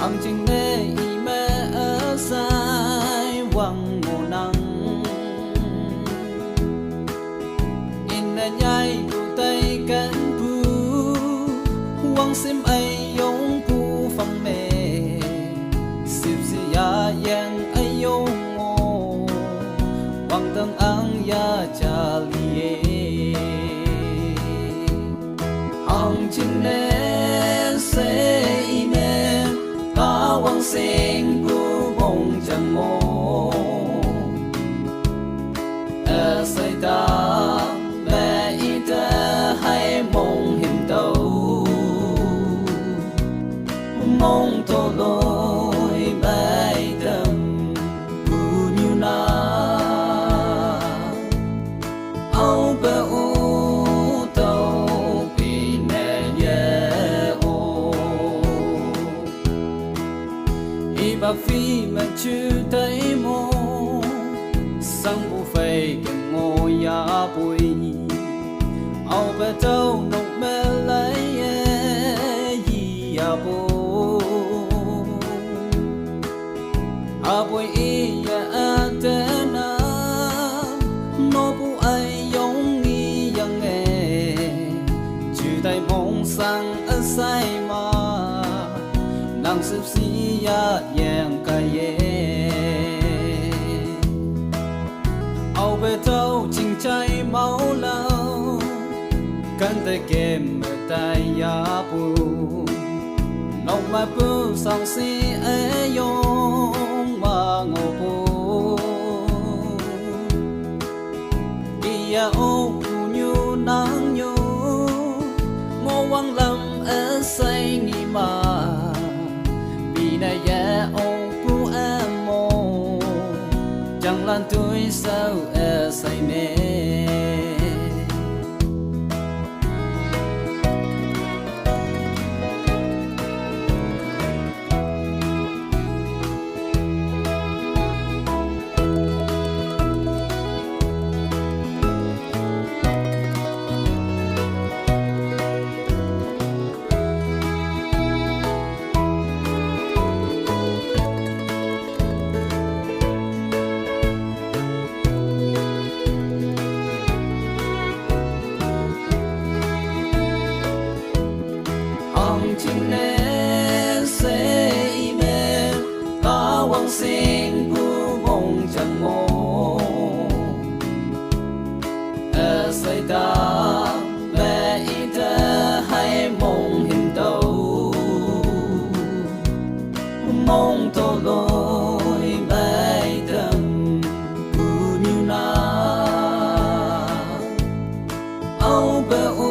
ang chinh nê y mê ở sai quăng ngô nắng in nê nhai đủ tay cánh pu quăng sim ai yong pu phăng mê siêu si ya yang ai yong ngô quăng tăng ang ya cha liê ang chinh nê sẽ quang sinh của mong chẳng mô ở xây ta về ý ta hay mong hiểm đầu mong tô lối bay đầm bù như na áo bờ u tàu vì nè nhẹ ô bà phi mà chưa thấy mô sang bộ phê kèm ngô ya bùi ao bè trâu nông mê lấy gì ya bù à bùi y ya tê na nô bù ai giống nghi yang nghe chư tay mong sang ở sai mà nang sip si ya yang ka ye ao bê trâu chinh chay máu lao căn tay kem tay ya pu nong ma pu sang si e yong ma ngô pu ia o pu nyu nang nyu ngô quang lâm ở say nghi mà nè ya ông pu em mô chẳng lan tuổi sao e say mê chinh nê sẽ mê ta quang sinh của mong chẳng mô ở xây ta về ý ta hay mong hình đầu mong tô lối bay đầm bù như na áo bờ